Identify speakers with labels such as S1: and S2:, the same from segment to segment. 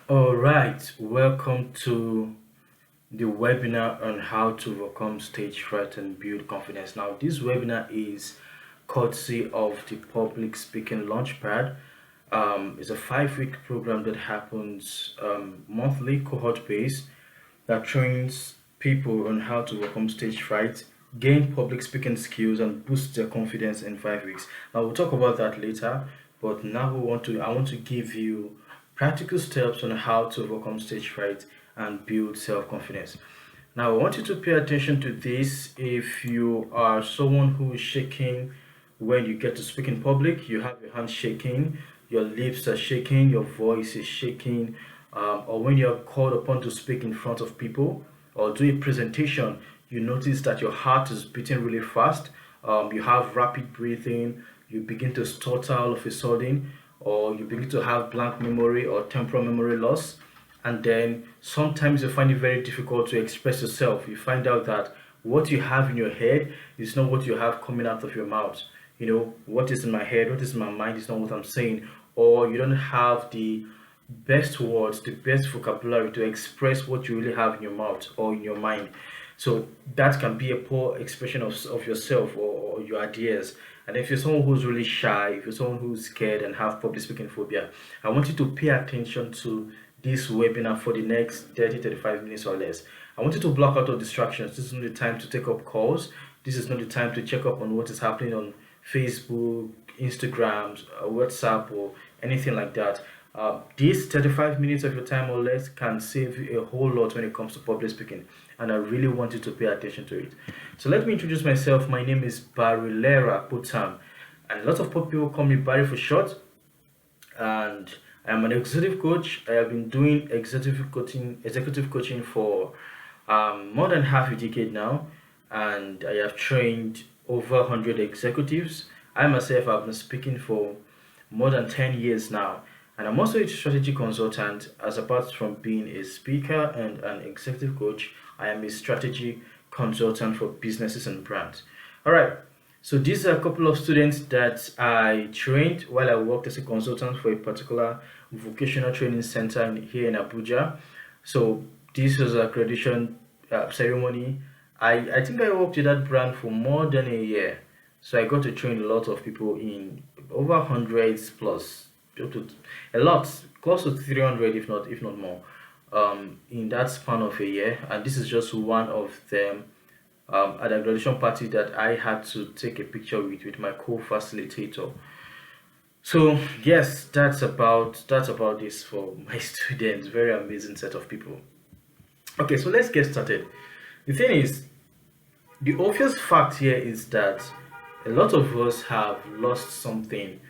S1: All right, welcome to the webinar on how to overcome stage fright and build confidence. Now, this webinar is courtesy of the Public Speaking Launchpad. It's a 5 week program that happens monthly, cohort based, that trains people on how to overcome stage fright, gain public speaking skills, and boost their confidence in 5 weeks. Now we'll talk about that later, but now I want to give you practical steps on how to overcome stage fright and build self-confidence. Now I want you to pay attention to this. If you are someone who is shaking when you get to speak in public, you have your hands shaking, your lips are shaking, your voice is shaking, or when you're called upon to speak in front of people or do a presentation, you notice that your heart is beating really fast, you have rapid breathing, you begin to stutter all of a sudden, or you begin to have blank memory or temporal memory loss. And then sometimes you find it very difficult to express yourself. You find out that what you have in your head is not what you have coming out of your mouth. What is in my head, what is in my mind is not what I'm saying, or you don't have the best words, the best vocabulary to express what you really have in your mouth or in your mind. So that can be a poor expression of yourself or your ideas. And if you're someone who's really shy, if you're someone who's scared and have public speaking phobia, I want you to pay attention to this webinar for the next 30-35 minutes or less. I want you to block out all distractions. This is not the time to take up calls. This is not the time to check up on what is happening on Facebook, Instagram, WhatsApp, or anything like that. These 35 minutes of your time or less can save you a whole lot when it comes to public speaking, and I really want you to pay attention to it. So let me introduce myself. My name is Barilera Putam, and a lot of people call me Barry for short, and I'm an executive coach. I have been doing executive coaching for more than half a decade now, and I have trained over 100 executives. I myself have been speaking for more than 10 years now, and I'm also a strategy consultant. As apart from being a speaker and an executive coach, I am a strategy consultant for businesses and brands. All right. So these are a couple of students that I trained while I worked as a consultant for a particular vocational training center here in Abuja. So this was an accreditation ceremony. I think I worked with that brand for more than a year. So I got to train a lot of people in over hundreds plus, up to a lot, close to 300 if not more, in that span of a year. And this is just one of them, at a graduation party that I had to take a picture with my co-facilitator. So yes, that's about this for my students. Very amazing set of people. Okay, so let's get started. The thing is, the obvious fact here is that a lot of us have lost something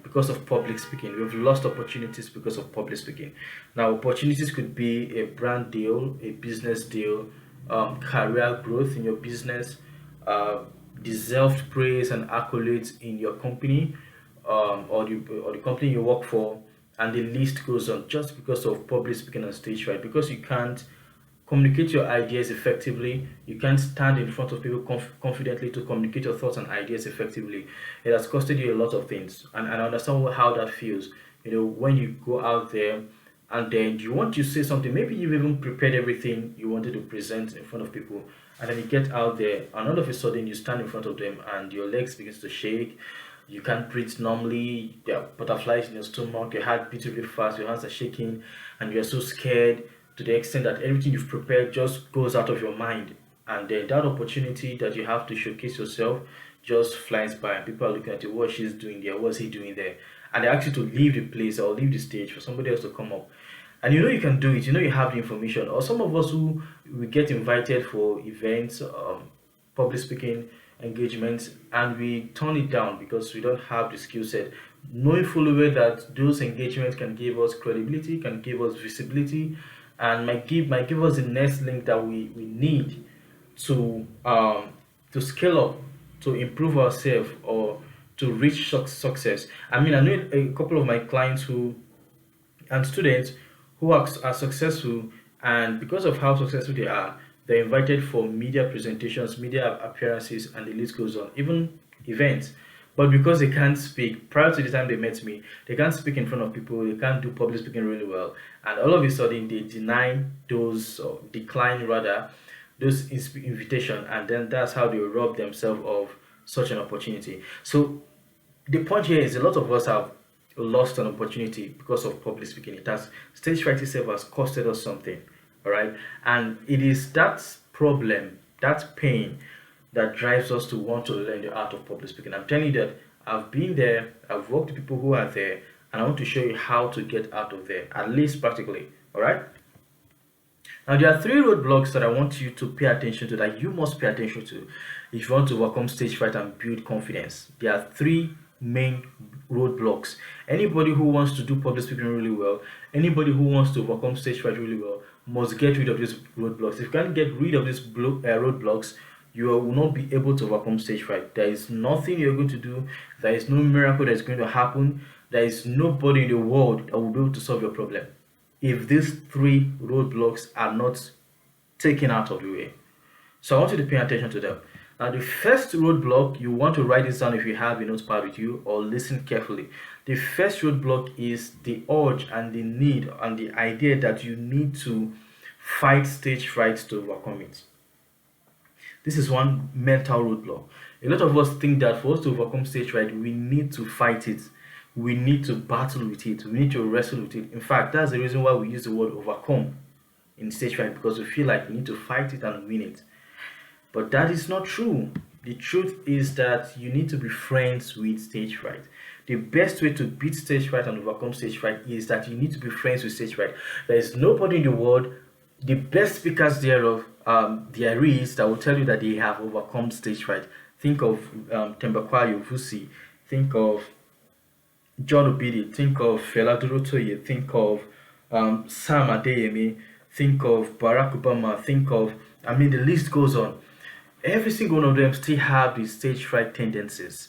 S1: because of public speaking. We've lost opportunities because of public speaking. Now, opportunities could be a brand deal, a business deal, career growth in your business, uh, deserved praise and accolades in your company, or the company you work for, and the list goes on. Just because of public speaking on stage, right? Because you can't communicate your ideas effectively. You can't stand in front of people confidently to communicate your thoughts and ideas effectively. It has costed you a lot of things, and I understand how that feels. When you go out there and then you want to say something, maybe you've even prepared everything you wanted to present in front of people, and then you get out there and all of a sudden you stand in front of them and your legs begins to shake. You can't breathe normally. There are butterflies in your stomach. Your heart beats really fast. Your hands are shaking, and you're so scared to the extent that everything you've prepared just goes out of your mind. And then that opportunity that you have to showcase yourself just flies by, and people are looking at you. What she's doing there? What's he doing there? And they ask you to leave the place or leave the stage for somebody else to come up. And you can do it. You have the information. Or some of us who we get invited for events, public speaking engagements, and we turn it down because we don't have the skill set, knowing fully well that those engagements can give us credibility, can give us visibility, and might give us the next link that we need to scale up, to improve ourselves, or to reach success. I mean, I know a couple of my clients who and students who are successful, and because of how successful they are, they're invited for media presentations, media appearances, and the list goes on, even events. But because they can't speak, prior to the time they met me, they can't speak in front of people, they can't do public speaking really well. And all of a sudden, they deny those, or decline rather, those invitation, and then that's how they rob themselves of such an opportunity. So the point here is a lot of us have lost an opportunity because of public speaking. It has stage fright itself has costed us something, all right, and it is that problem, that pain, that drives us to want to learn the art of public speaking. I'm telling you that I've been there, I've worked with people who are there, and I want to show you how to get out of there, at least practically, all right. Now, there are three roadblocks that I want you to pay attention to, that you must pay attention to if you want to overcome stage fright and build confidence. There are three main roadblocks. Anybody who wants to do public speaking really well, anybody who wants to overcome stage fright really well, must get rid of these roadblocks. If you can't get rid of these roadblocks, you will not be able to overcome stage fright. There is nothing you're going to do. There is no miracle that's going to happen. There is nobody in the world that will be able to solve your problem if these three roadblocks are not taken out of the way. So I want you to pay attention to them. Now, the first roadblock, you want to write this down if you have a notepad with you, or listen carefully. The first roadblock is the urge and the need and the idea that you need to fight stage fright to overcome it. This is one mental roadblock. A lot of us think that for us to overcome stage fright, we need to fight it. We need to battle with it. We need to wrestle with it. In fact, that's the reason why we use the word overcome in stage fright, because we feel like we need to fight it and win it. But that is not true. The truth is that you need to be friends with stage fright. The best way to beat stage fright and overcome stage fright is that you need to be friends with stage fright. There is nobody in the world, the best speakers thereof, there is, that will tell you that they have overcome stage fright. Think of Tembakwayo Vusi. Think of John Obidi, think of Fela Durotoye, think of Sam Adeyemi, think of Barack Obama, think of, the list goes on. Every single one of them still have these stage fright tendencies.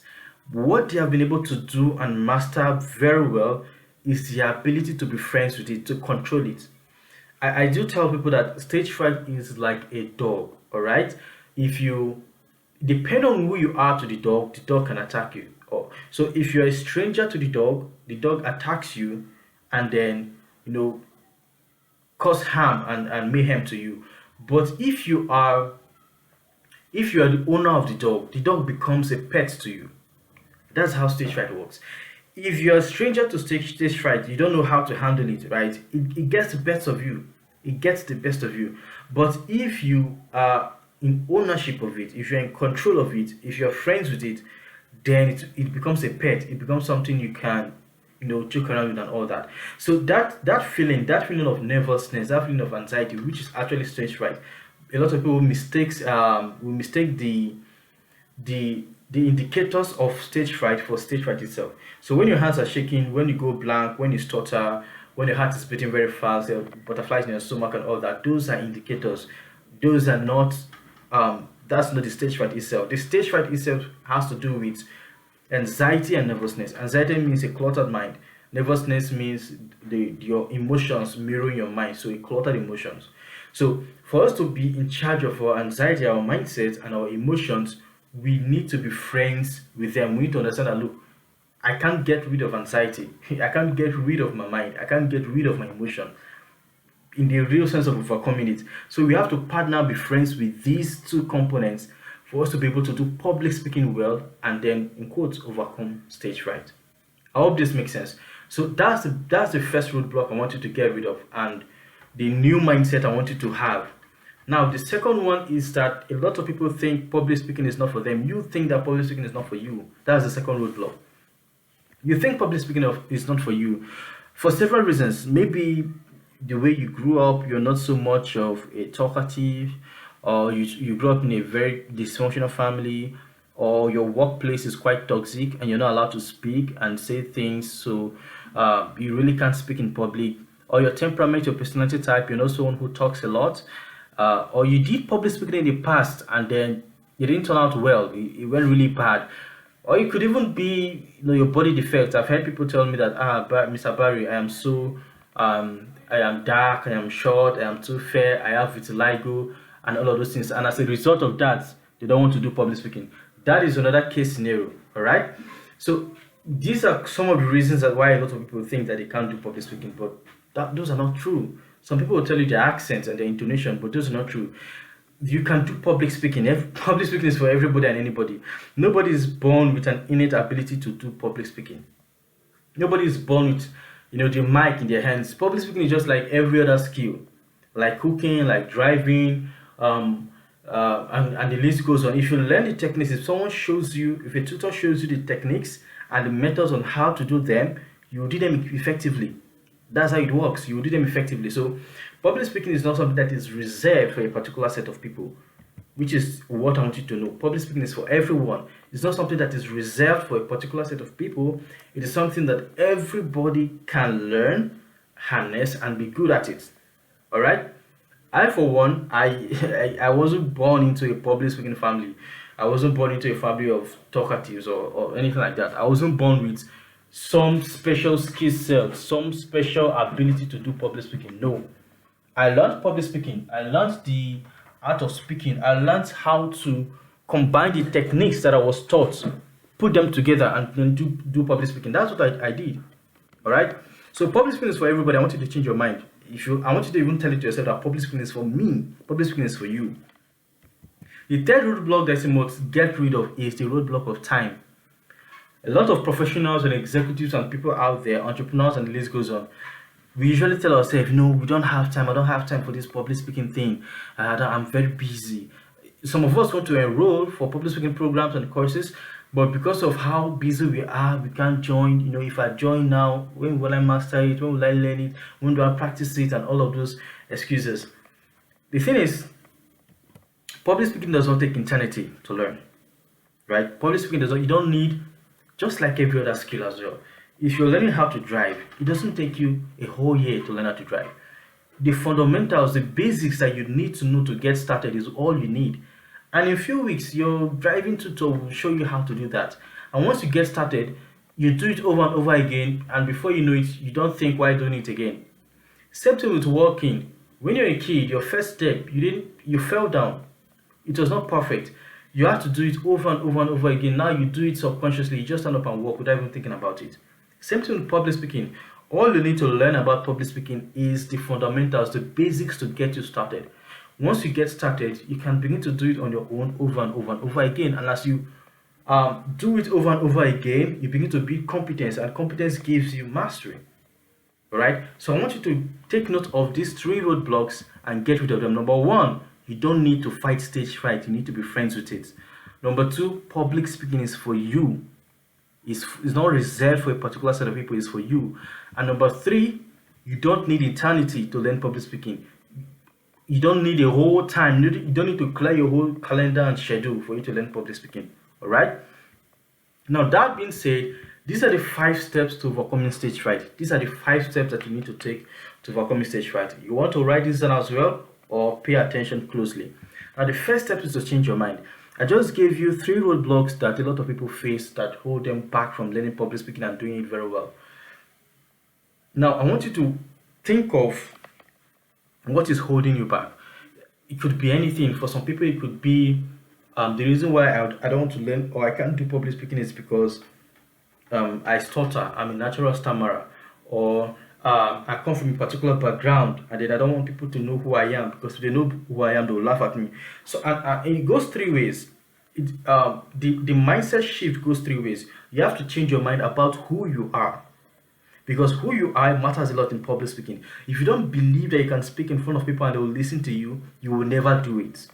S1: What they have been able to do and master very well is the ability to be friends with it, to control it. I do tell people that stage fright is like a dog, all right? If you depend on who you are to the dog can attack you. So if you're a stranger to the dog attacks you, and then cause harm and mayhem to you. But if you are the owner of the dog becomes a pet to you. That's how stage fright works. If you're a stranger to stage fright, you don't know how to handle it, right? It gets the best of you. It gets the best of you. But if you are in ownership of it, if you're in control of it, if you're friends with it, then it becomes a pet. It becomes something you can, joke around with and all that. So that feeling of nervousness, that feeling of anxiety, which is actually stage fright, a lot of people mistake the indicators of stage fright for stage fright itself. So when your hands are shaking, when you go blank, when you stutter, when your heart is beating very fast, there are butterflies in your stomach and all that, those are indicators. Those are not that's not the stage fright itself. The stage fright itself has to do with anxiety and nervousness. Anxiety means a cluttered mind. Nervousness means your emotions mirroring your mind, so a cluttered emotions. So for us to be in charge of our anxiety, our mindset, and our emotions, we need to be friends with them. We need to understand that, look, I can't get rid of anxiety. I can't get rid of my mind. I can't get rid of my emotion in the real sense of overcoming it. So we have to partner, be friends with these two components for us to be able to do public speaking well, and then, in quotes, overcome stage fright. I hope this makes sense. So that's the first roadblock I want you to get rid of, and the new mindset I want you to have. Now, the second one is that a lot of people think public speaking is not for them. You think that public speaking is not for you. That's the second roadblock. You think public speaking is not for you for several reasons. Maybe the way you grew up, you're not so much of a talkative, or you grew up in a very dysfunctional family, or your workplace is quite toxic and you're not allowed to speak and say things, so you really can't speak in public, or your temperament, your personality type, you're not someone who talks a lot, or you did public speaking in the past and then it didn't turn out well, it went really bad. Or it could even be your body defects. I've heard people tell me that, Mr. Barry, I am dark, I am short, I am too fair, I have vitiligo, and all of those things. And as a result of that, they don't want to do public speaking. That is another case scenario, all right? So these are some of the reasons that why a lot of people think that they can't do public speaking, but those are not true. Some people will tell you their accent and their intonation, but those are not true. You can do public speaking. Public speaking is for everybody and anybody. Nobody is born with an innate ability to do public speaking. Nobody is born with, the mic in their hands. Public speaking is just like every other skill, like cooking, like driving, and the list goes on. If you learn the techniques, if a tutor shows you the techniques and the methods on how to do them, you will do them effectively. That's how it works. You will do them effectively. So, public speaking is not something that is reserved for a particular set of people, which is what I want you to know. Public speaking is for everyone. It's not something that is reserved for a particular set of people. It is something that everybody can learn, harness, and be good at it. All right. I, for one, I wasn't born into a public speaking family. I wasn't born into a family of talkatives or anything like that. I wasn't born with some special skill set, some special ability to do public speaking. No. I learned public speaking. I learned the art of speaking. I learned how to combine the techniques that I was taught, put them together, and then do public speaking. That's what I did. All right. So public speaking is for everybody. I want you to change your mind. I want you to even tell it to yourself that public speaking is for me. Public speaking is for you. The third roadblock that you must get rid of is the roadblock of time. A lot of professionals and executives and people out there, entrepreneurs, and the list goes on. We usually tell ourselves, no, we don't have time. I don't have time for this public speaking thing. I'm very busy. Some of us want to enroll for public speaking programs and courses, but because of how busy we are, we can't join. If I join now, when will I master it? When will I learn it? When do I practice it? And all of those excuses. The thing is, public speaking does not take eternity to learn, right? Public speaking you don't need, just like every other skill as well. If you're learning how to drive, it doesn't take you a whole year to learn how to drive. The fundamentals, the basics that you need to know to get started is all you need. And in a few weeks, your driving tutor will show you how to do that. And once you get started, you do it over and over again, and before you know it, you don't think why doing it again. Same thing with walking. When you're a kid, your first step, you fell down. It was not perfect. You have to do it over and over and over again. Now you do it subconsciously. You just stand up and walk without even thinking about it. Same thing with public speaking. All you need to learn about public speaking is the fundamentals, the basics to get you started. Once you get started, you can begin to do it on your own over and over and over again. And as you do it over and over again, you begin to build competence, and competence gives you mastery. All right? So I want you to take note of these 3 roadblocks and get rid of them. Number 1, you don't need to fight stage fright. You need to be friends with it. Number 2, public speaking is for you. It's not reserved for a particular set of people. It's for you. And number 3, you don't need eternity to learn public speaking. You don't need a whole time. You don't need to clear your whole calendar and schedule for you to learn public speaking. All right? Now, that being said, these are the 5 steps to overcoming stage fright. These are the 5 steps that you need to take to overcoming stage fright. You want to write this down as well, or pay attention closely. Now, the first step is to change your mind. I just gave you 3 roadblocks that a lot of people face that hold them back from learning public speaking and doing it very well. Now, I want you to think of what is holding you back. It could be anything. For some people, it could be the reason why I don't want to learn or I can't do public speaking is because I stutter. I'm a natural stammerer, or I come from a particular background and then I don't want people to know who I am, because if they know who I am, they will laugh at me. So and it goes 3 ways. The mindset shift goes 3 ways. You have to change your mind about who you are, because who you are matters a lot in public speaking. If you don't believe that you can speak in front of people and they will listen to you, you will never do it.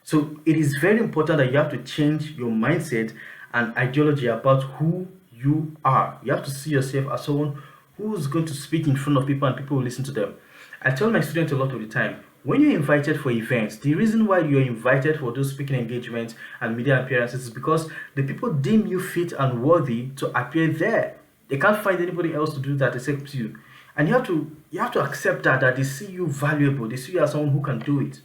S1: So it is very important that you have to change your mindset and ideology about who you are. You have to see yourself as someone who's going to speak in front of people and people will listen to them. I tell my students a lot of the time, when you're invited for events, the reason why you're invited for those speaking engagements and media appearances is because the people deem you fit and worthy to appear there. They can't find anybody else to do that except you. And you have to accept that they see you valuable, they see you as someone who can do it.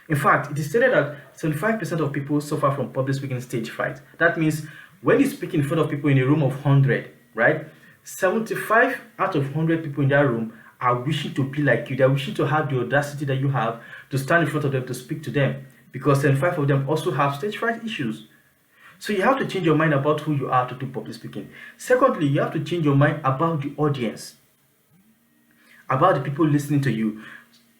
S1: In fact, it is stated that 75% of people suffer from public speaking stage fright. That means when you speak in front of people in a room of 100, right? 75 out of 100 people in that room are wishing to be like you. They're wishing to have the audacity that you have to stand in front of them to speak to them, because 75 of them also have stage fright issues. So you have to change your mind about who you are to do public speaking. Secondly, you have to change your mind about the audience, about the people listening to you.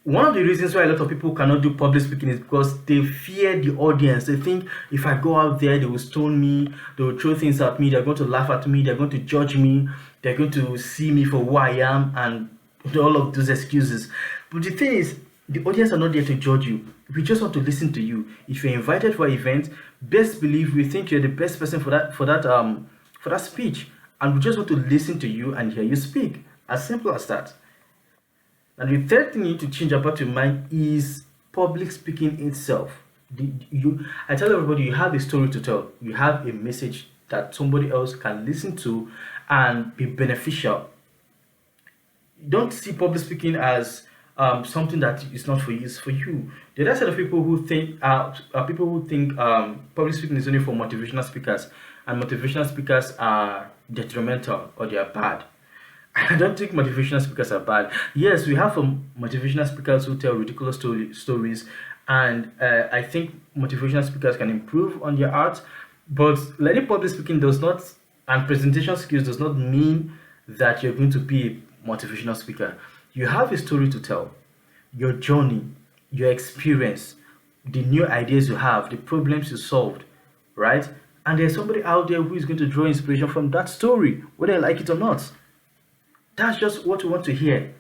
S1: One of the reasons why a lot of people cannot do public speaking is because they fear the audience. They think if I go out there, they will stone me, they will throw things at me, they're going to laugh at me, they're going to judge me, they're going to see me for who I am, and all of those excuses. But the thing is, the audience are not there to judge you. We just want to listen to you. If you're invited for an event, best believe we think you're the best person for that speech, and we just want to listen to you and hear you speak. As simple as that. And the third thing you need to change about your mind is public speaking itself. I tell everybody you have a story to tell. You have a message that somebody else can listen to and be beneficial. Don't see public speaking as something that is not for you, it's for you. The other side of people who think public speaking is only for motivational speakers, and motivational speakers are detrimental or they are bad. I don't think motivational speakers are bad. Yes, we have some motivational speakers who tell ridiculous stories, and I think motivational speakers can improve on their art. But learning public speaking does not, and presentation skills does not mean that you're going to be a motivational speaker. You have a story to tell, your journey, your experience, the new ideas you have, the problems you solved, right? And there's somebody out there who is going to draw inspiration from that story, whether you like it or not. That's just what we want to hear.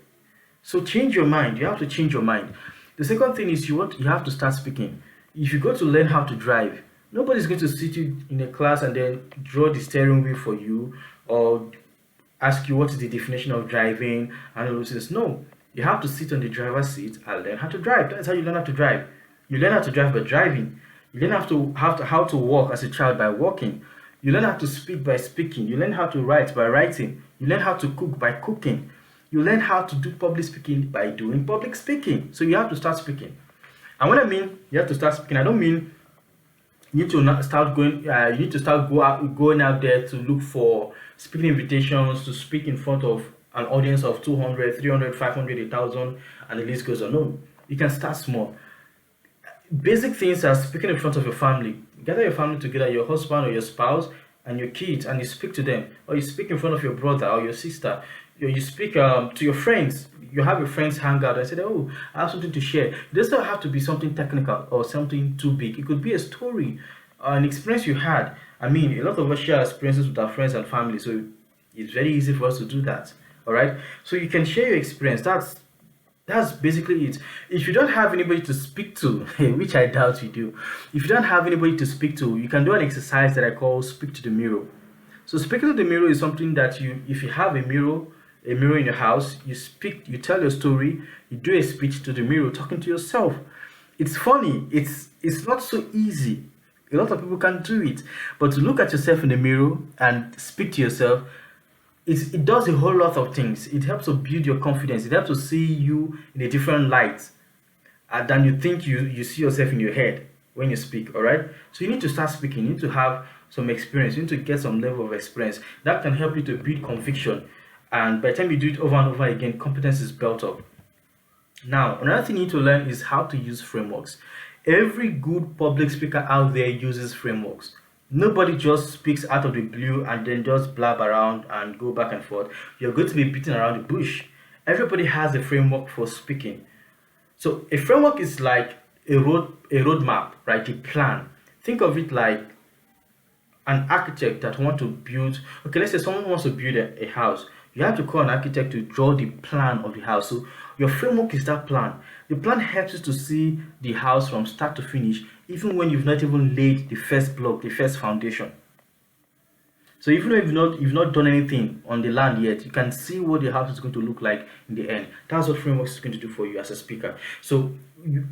S1: So change your mind. You have to change your mind. The second thing is you have to start speaking. If you go to learn how to drive, nobody's going to sit you in a class and then draw the steering wheel for you or ask you what is the definition of driving and all those things. No, you have to sit on the driver's seat and learn how to drive. That's how you learn how to drive. You learn how to drive by driving. You learn how to walk as a child by walking. You learn how to speak by speaking. You learn how to write by writing. You learn how to cook by cooking. You learn how to do public speaking by doing public speaking. So you have to start speaking. And when I mean you have to start speaking, I don't mean you need to start going. You need to start going out there to look for speaking invitations to speak in front of an audience of 200, 300, 500, 1,000, and the list goes on. No, you can start small. Basic things are speaking in front of your family. Gather your family together, your husband or your spouse and your kids, and you speak to them. Or you speak in front of your brother or your sister. You speak to your friends. You have your friends hang out and say, oh, I have something to share. It doesn't have to be something technical or something too big. It could be a story, an experience you had. I mean, a lot of us share experiences with our friends and family, so it's very easy for us to do that. All right? So you can share your experience. That's basically it. If you don't have anybody to speak to, which I doubt you do, if you don't have anybody to speak to, you can do an exercise that I call speak to the mirror. So speaking to the mirror is something that if you have a mirror in your house, you tell your story, you do a speech to the mirror, talking to yourself. It's funny. It's not so easy. A lot of people can't do it. But to look at yourself in the mirror and speak to yourself, it does a whole lot of things. It helps to build your confidence. It helps to see you in a different light than you think you see yourself in your head when you speak. All right. So you need to start speaking. You need to have some experience. You need to get some level of experience that can help you to build conviction. And by the time you do it over and over again, competence is built up. Now, another thing you need to learn is how to use frameworks. Every good public speaker out there uses frameworks. Nobody just speaks out of the blue and then just blab around and go back and forth. You're going to be beaten around the bush. Everybody has a framework for speaking. So a framework is like a roadmap, right? A plan. Think of it like an architect that wants to build. Okay, let's say someone wants to build a house. You have to call an architect to draw the plan of the house. So your framework is that plan. The plan helps you to see the house from start to finish, even when you've not even laid the first block, the first foundation. So even though you've not done anything on the land yet, you can see what the house is going to look like in the end. That's what framework is going to do for you as a speaker. So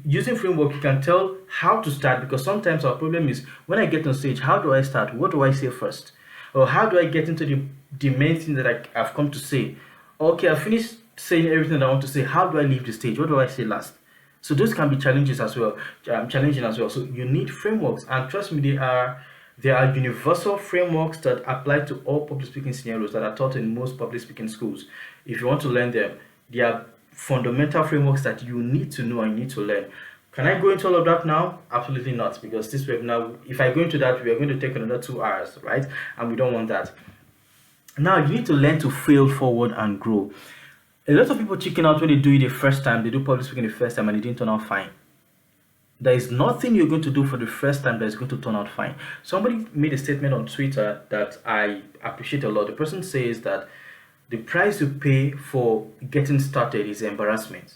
S1: using framework, you can tell how to start, because sometimes our problem is when I get on stage, how do I start? What do I say first? Or how do I get into the main thing that I've come to say? Okay, I finished saying everything that I want to say. How do I leave the stage? What do I say last? So those can be challenges as well, challenging as well. So you need frameworks, and trust me, there are universal frameworks that apply to all public speaking scenarios that are taught in most public speaking schools. If you want to learn them, there are fundamental frameworks that you need to know and you need to learn. Can I go into all of that now? Absolutely not, because this webinar, if I go into that, we are going to take another 2 hours, right? And we don't want that. Now you need to learn to fail forward and grow. A lot of people chicken out when they do it the first time, they do public speaking the first time and it didn't turn out fine. There is nothing you're going to do for the first time that is going to turn out fine. Somebody made a statement on Twitter that I appreciate a lot. The person says that the price you pay for getting started is embarrassment.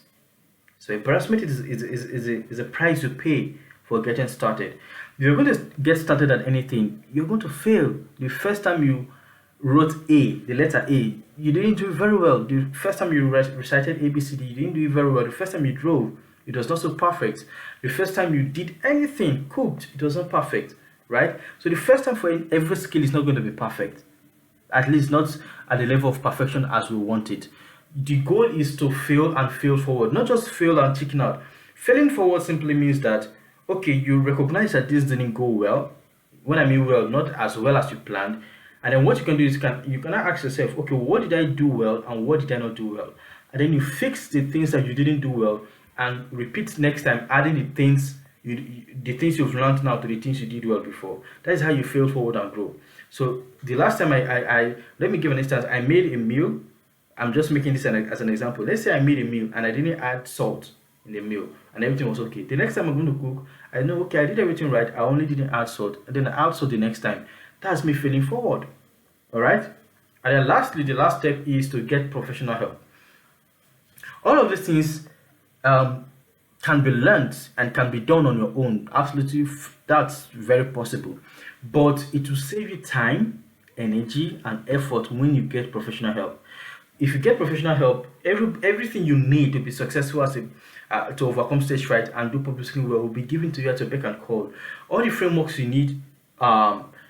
S1: So embarrassment is a price you pay for getting started. If you're going to get started at anything, you're going to fail. The first time you wrote A, the letter A, you didn't do it very well. The first time you recited ABCD, you didn't do it very well. The first time you drove, it was not so perfect. The first time you did anything, cooked, it was not perfect, right? So the first time for every skill is not going to be perfect, at least not at the level of perfection as we want it. The goal is to fail and fail forward, not just fail and chicken out. Failing forward simply means that, okay, you recognize that this didn't go well. When I mean well, not as well as you planned. And then what you can do is you can ask yourself, okay, what did I do well and what did I not do well? And then you fix the things that you didn't do well and repeat next time, adding the things the things you've learned now to the things you did well before. That is how you fail forward and grow. So the last time I let me give an instance. I made a meal. I'm just making this as an example. Let's say I made a meal and I didn't add salt in the meal and everything was okay. The next time I'm going to cook, I know, okay, I did everything right. I only didn't add salt. And then I add salt the next time. That's me failing forward. All right. And then lastly, the last step is to get professional help. All of these things can be learned and can be done on your own. Absolutely, that's very possible. But it will save you time, energy, and effort when you get professional help. If you get professional help, everything you need to be successful as to overcome stage fright and do public speaking well will be given to you at your beck and call. All the frameworks you need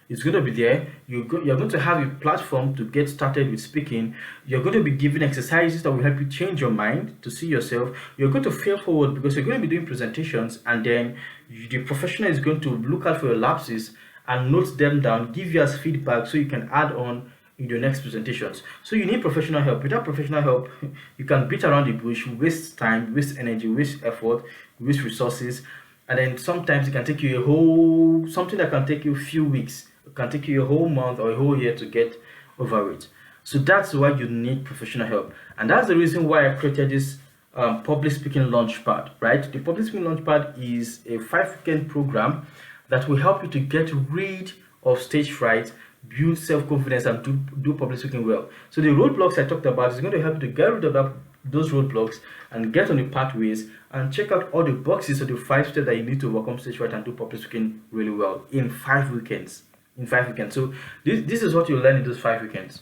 S1: it's going to be there. You're going to have a platform to get started with speaking. You're going to be given exercises that will help you change your mind to see yourself. You're going to fail forward because you're going to be doing presentations, and then the professional is going to look out for your lapses and note them down, give you as feedback so you can add on in your next presentations. So you need professional help. Without professional help, you can beat around the bush, waste time, waste energy, waste effort, waste resources, and then sometimes it can take you something that can take you a few weeks. It can take you a whole month or a whole year to get over it. So that's why you need professional help. And that's the reason why I created this public speaking launchpad, right? The public speaking launchpad is a 5-weekend program that will help you to get rid of stage fright, build self-confidence, and do public speaking well. So the roadblocks I talked about is going to help you to get rid of those roadblocks and get on the pathways and check out all the boxes of the 5 steps that you need to overcome stage fright and do public speaking really well in 5 weekends. So this is what you learn in those 5 weekends.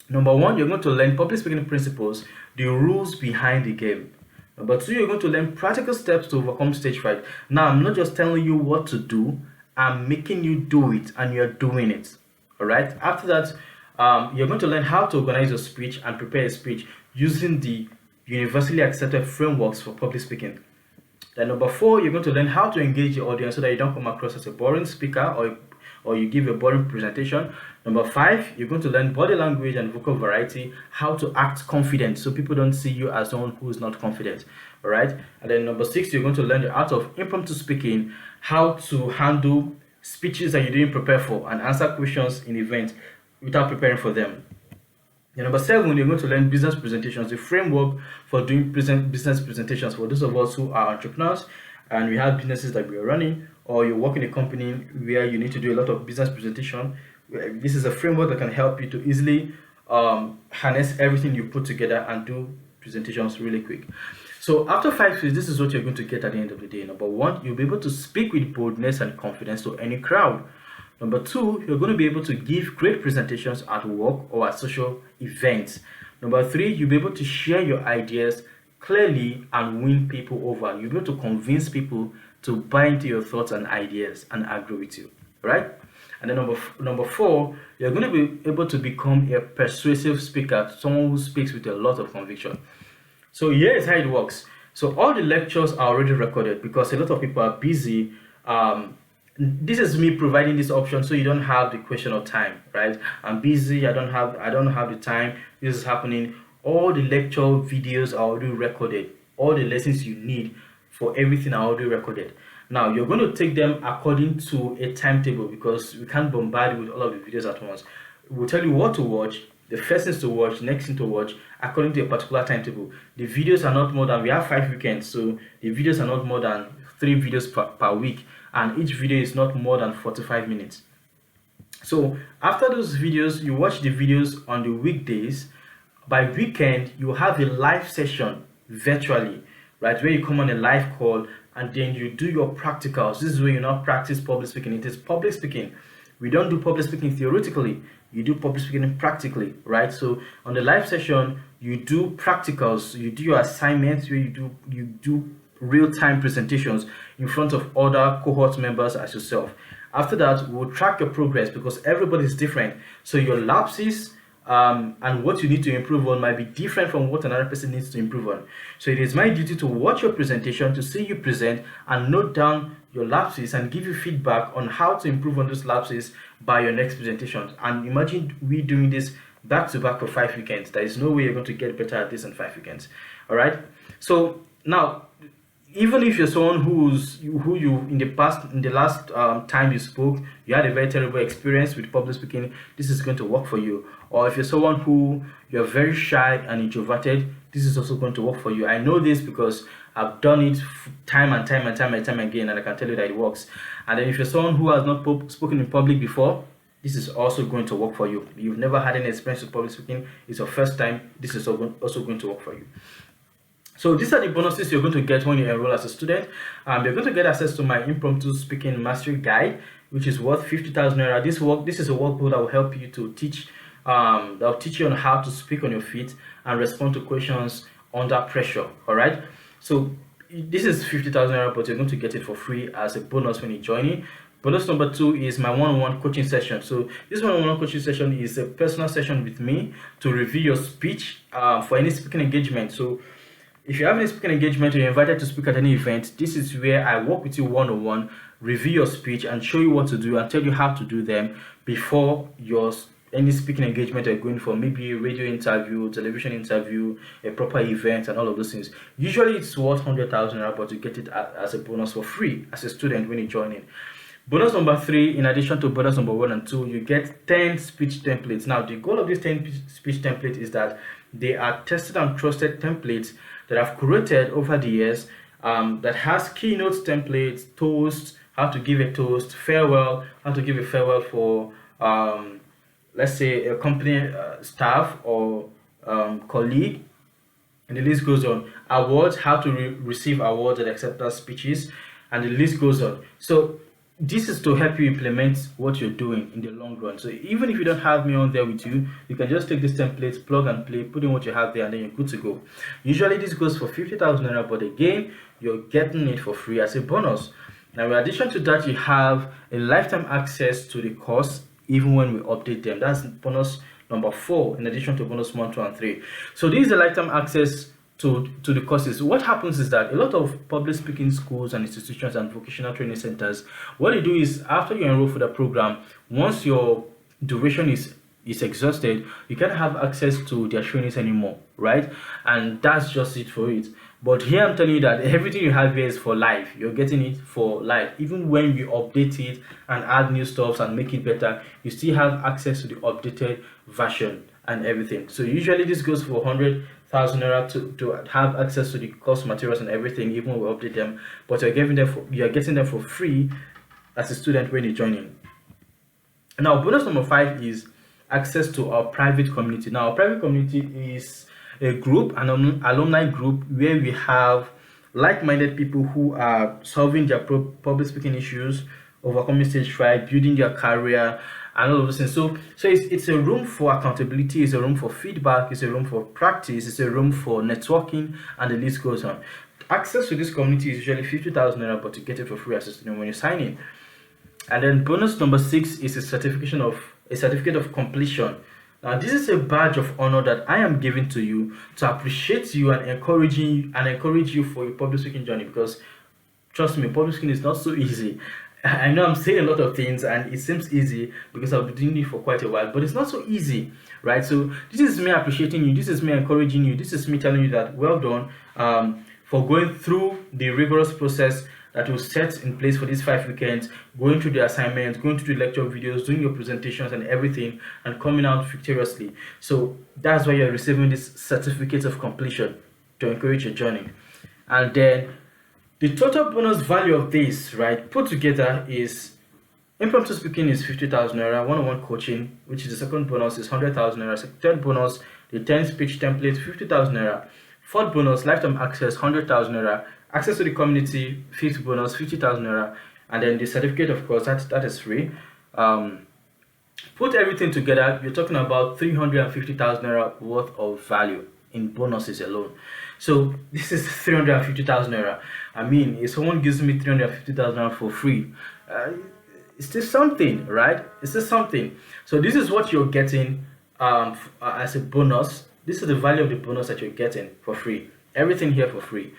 S1: Number 1, you're going to learn public speaking principles, the rules behind the game. Number 2, you're going to learn practical steps to overcome stage fright. Now, I'm not just telling you what to do, I'm making you do it, and you're doing it. All right. After that, you're going to learn how to organize your speech and prepare a speech using the universally accepted frameworks for public speaking. Then number 4, you're going to learn how to engage your audience so that you don't come across as a boring speaker or you give a boring presentation. Number 5, you're going to learn body language and vocal variety, how to act confident so people don't see you as someone who is not confident. All right. And then number 6, you're going to learn the art of impromptu speaking, how to handle speeches that you didn't prepare for and answer questions in events without preparing for them. And number 7, you're going to learn business presentations, the framework for doing business presentations for those of us who are entrepreneurs and we have businesses that we are running, or you work in a company where you need to do a lot of business presentation. This is a framework that can help you to easily harness everything you put together and do presentations really quick. So after 5 weeks, this is what you're going to get at the end of the day. Number 1, you'll be able to speak with boldness and confidence to any crowd. Number 2, you're going to be able to give great presentations at work or at social events. Number 3, you'll be able to share your ideas clearly and win people over. You'll be able to convince people to buy into your thoughts and ideas and agree with you, right? And then number 4, you're going to be able to become a persuasive speaker, someone who speaks with a lot of conviction. So here's how it works. So all the lectures are already recorded because a lot of people are busy. This is me providing this option so you don't have the question of time, right? I'm busy, I don't have the time. This is happening. All the lecture videos are already recorded. All the lessons you need for everything I already recorded. Now you're going to take them according to a timetable because we can't bombard you with all of the videos at once. We'll tell you what to watch, the first things to watch, next thing to watch, according to a particular timetable. The videos are not more than, we have 5 weekends, so the videos are not more than 3 videos per week, and each video is not more than 45 minutes. So after those videos, you watch the videos on the weekdays. By weekend, you have a live session virtually, right, where you come on a live call and then you do your practicals. This is where you now practice public speaking. It is public speaking. We don't do public speaking theoretically. You do public speaking practically, right? So on the live session, you do practicals, you do your assignments, where you do real-time presentations in front of other cohort members as yourself. After that, we'll track your progress because everybody is different. So your lapses and what you need to improve on might be different from what another person needs to improve on. So it is my duty to watch your presentation, to see you present, and note down your lapses and give you feedback on how to improve on those lapses by your next presentation. And imagine we doing this back to back for 5 weekends. There is no way you're going to get better at this in 5 weekends. All right. So now, even if you're someone who you in the last time you spoke, you had a very terrible experience with public speaking, this is going to work for you. Or if you're someone who you're very shy and introverted, this is also going to work for you. I know this because I've done it time and time again, and I can tell you that it works. And then if you're someone who has not spoken in public before, this is also going to work for you. You've never had any experience with public speaking, it's your first time, this is also going to work for you. So these are the bonuses you're going to get when you enroll as a student. You're going to get access to my impromptu speaking mastery guide, which is worth 50,000 naira. This is a workbook that will help you to teach, that will teach you on how to speak on your feet and respond to questions under pressure. All right. So this is 50,000 naira, but you're going to get it for free as a bonus when you join in. Bonus number 2 is my one-on-one coaching session. So this one-on-one coaching session is a personal session with me to review your speech for any speaking engagement. So if you have any speaking engagement or you're invited to speak at any event, this is where I work with you one-on-one, review your speech and show you what to do and tell you how to do them before any speaking engagement you're going for, maybe a radio interview, television interview, a proper event, and all of those things. Usually it's worth 100,000 naira, but you get it as a bonus for free as a student when you join in. Bonus number 3, in addition to bonus number 1 and 2, you get 10 speech templates. Now, the goal of these 10 speech templates is that they are tested and trusted templates that I've curated over the years, that has keynote templates, toast, how to give a toast, farewell, how to give a farewell for, let's say, a company staff or colleague, and the list goes on. Awards, how to receive awards and acceptance speeches, and the list goes on. So this is to help you implement what you're doing in the long run. So even if you don't have me on there with you, you can just take these templates, plug and play, put in what you have there, and then you're good to go. Usually this goes for 50,000 naira, but again, you're getting it for free as a bonus. Now, in addition to that, you have a lifetime access to the course, even when we update them. That's bonus number 4, in addition to bonus 1, 2, and 3. So this is a lifetime access to the courses. What happens is that a lot of public speaking schools and institutions and vocational training centers, what they do is after you enroll for the program, once your duration is exhausted, you can't have access to their trainings anymore, right? And that's just it for it. But here I'm telling you that everything you have here is for life. You're getting it for life. Even when you update it and add new stuff and make it better, you still have access to the updated version and everything. So usually this goes for 100,000 naira to have access to the course materials and everything, even when we update them. But you're getting them for free as a student when you join in. Now, bonus number 5 is access to our private community. Now, our private community is a group, an alumni group, where we have like-minded people who are solving their public speaking issues, overcoming stage fright, building their career, and all of those things. So it's a room for accountability, it's a room for feedback, it's a room for practice, it's a room for networking, and the list goes on. Access to this community is usually 50,000 naira, but you get it for free as a student when you sign in. And then bonus number 6 is a certificate of completion. Now, this is a badge of honor that I am giving to you to appreciate you and encourage you for your public speaking journey, because trust me, public speaking is not so easy. I know I'm saying a lot of things and it seems easy because I've been doing it for quite a while, but it's not so easy, right? So this is me appreciating you, this is me encouraging you, this is me telling you that well done for going through the rigorous process that will set in place for these 5 weekends, going through the assignments, going through the lecture videos, doing your presentations and everything, and coming out victoriously. So that's why you're receiving this certificate of completion to encourage your journey. And then the total bonus value of this, right, put together is impromptu speaking is 50,000 naira, one-on-one coaching, which is the second bonus, is 100,000 naira. Third bonus, the 10 speech templates, 50,000 naira. Fourth bonus, lifetime access, 100,000 naira. Access to the community, fifth bonus, 50,000 naira. And then the certificate, of course, that is free. Put everything together, you're talking about 350,000 naira worth of value in bonuses alone. So this is 350,000 naira. I mean, if someone gives me 350,000 naira for free, it's still something, right? It's still something. So this is what you're getting as a bonus. This is the value of the bonus that you're getting for free. Everything here for free.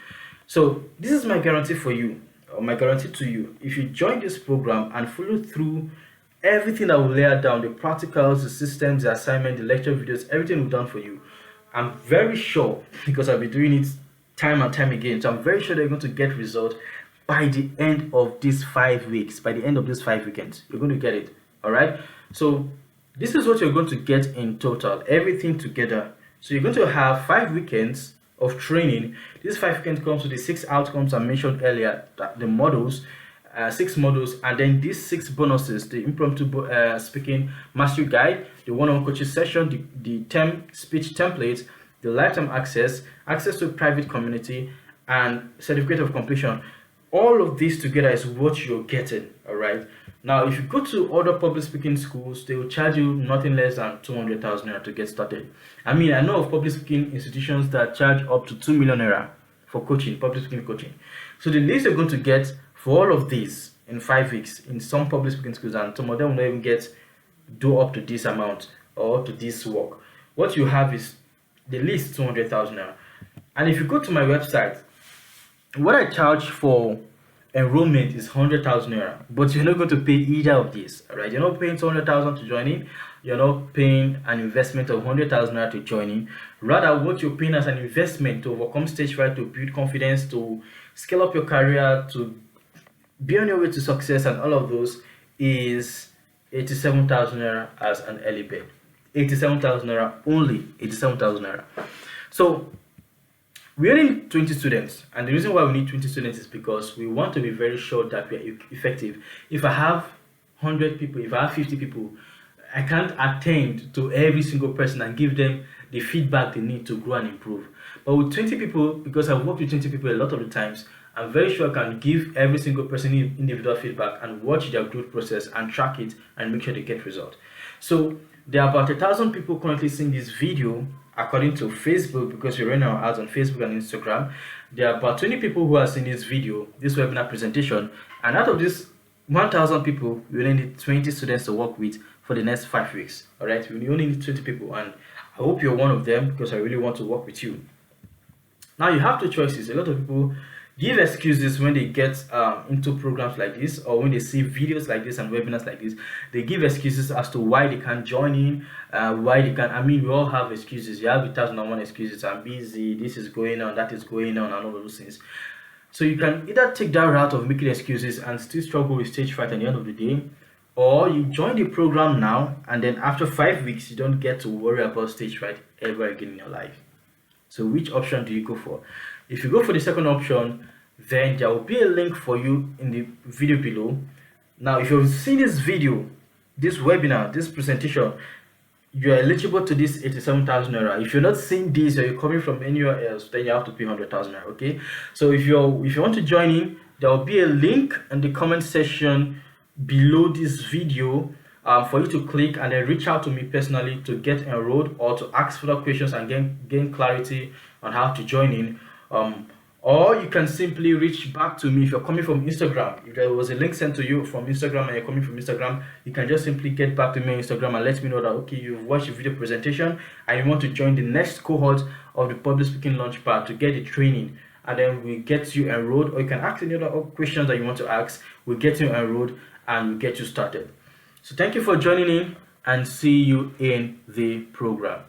S1: So this is my guarantee for you, or my guarantee to you. If you join this program and follow through everything that will lay down, the practicals, the systems, the assignment, the lecture videos, everything we've done for you, I'm very sure, because I've been doing it time and time again, so I'm very sure they're going to get results by the end of these 5 weeks. By the end of these 5 weekends, you're going to get it. All right. So this is what you're going to get in total, everything together. So you're going to have 5 weekends of training. These 5 weekends comes with the 6 outcomes I mentioned earlier, the models, 6 models, and then these 6 bonuses: the impromptu speaking mastery guide, the one-on-one coaching session, the speech templates, the lifetime access to private community, and certificate of completion. All of these together is what you're getting. All right. Now, if you go to other public speaking schools, they will charge you nothing less than 200,000 naira to get started. I mean, I know of public speaking institutions that charge up to 2 million naira for coaching, public speaking coaching. So the least you're going to get for all of these in 5 weeks in some public speaking schools, and some of them will not even do up to this amount or up to this work. What you have is the least 200,000 naira. And if you go to my website, what I charge for enrollment is 100,000 naira, but you're not going to pay either of these. All right, you're not paying 200,000 to join in. You're not paying an investment of 100,000 naira to join in. Rather, what you're paying as an investment to overcome stage fright, to build confidence, to scale up your career, to be on your way to success, and all of those, is 87,000 naira as an early bird. 87,000 naira only. 87,000 naira. So we only need 20 students, and the reason why we need 20 students is because we want to be very sure that we are effective. If I have 100 people, if I have 50 people, I can't attend to every single person and give them the feedback they need to grow and improve. But with 20 people, because I've worked with 20 people a lot of the times, I'm very sure I can give every single person individual feedback and watch their growth process and track it and make sure they get results. So there are about 1,000 people currently seeing this video according to Facebook, because we're running our ads on Facebook and Instagram. There are about 20 people who are seeing this video, this webinar presentation, and out of this 1,000 people, we only need 20 students to work with for the next 5 weeks. All right, we only need 20 people, and I hope you're one of them, because I really want to work with you. Now you have two choices. A lot of people give excuses when they get into programs like this, or when they see videos like this and webinars like this. They give excuses as to why they can't join in, why they can't. I mean, we all have excuses. You have 1,001 excuses. I'm busy, this is going on, that is going on, and all of those things. So you can either take that route of making excuses and still struggle with stage fright at the end of the day, or you join the program now, and then after 5 weeks you don't get to worry about stage fright ever again in your life. So which option do you go for? If you go for the second option, then there will be a link for you in the video below. Now, if you've seen this video, this webinar, this presentation, you're eligible to this 87,000 naira. If you're not seeing this, or you're coming from anywhere else, then you have to pay 100,000 naira. Okay. So if you want to join in, there will be a link in the comment section below this video for you to click and then reach out to me personally to get enrolled, or to ask further questions and gain clarity on how to join in. Or you can simply reach back to me if you're coming from Instagram. If there was a link sent to you from Instagram and you're coming from Instagram, you can just simply get back to me on Instagram and let me know that, okay, you've watched the video presentation and you want to join the next cohort of the Public Speaking Launchpad to get the training. And then we get you enrolled, or you can ask any other questions that you want to ask. We'll get you enrolled and we'll get you started. So thank you for joining in, and see you in the program.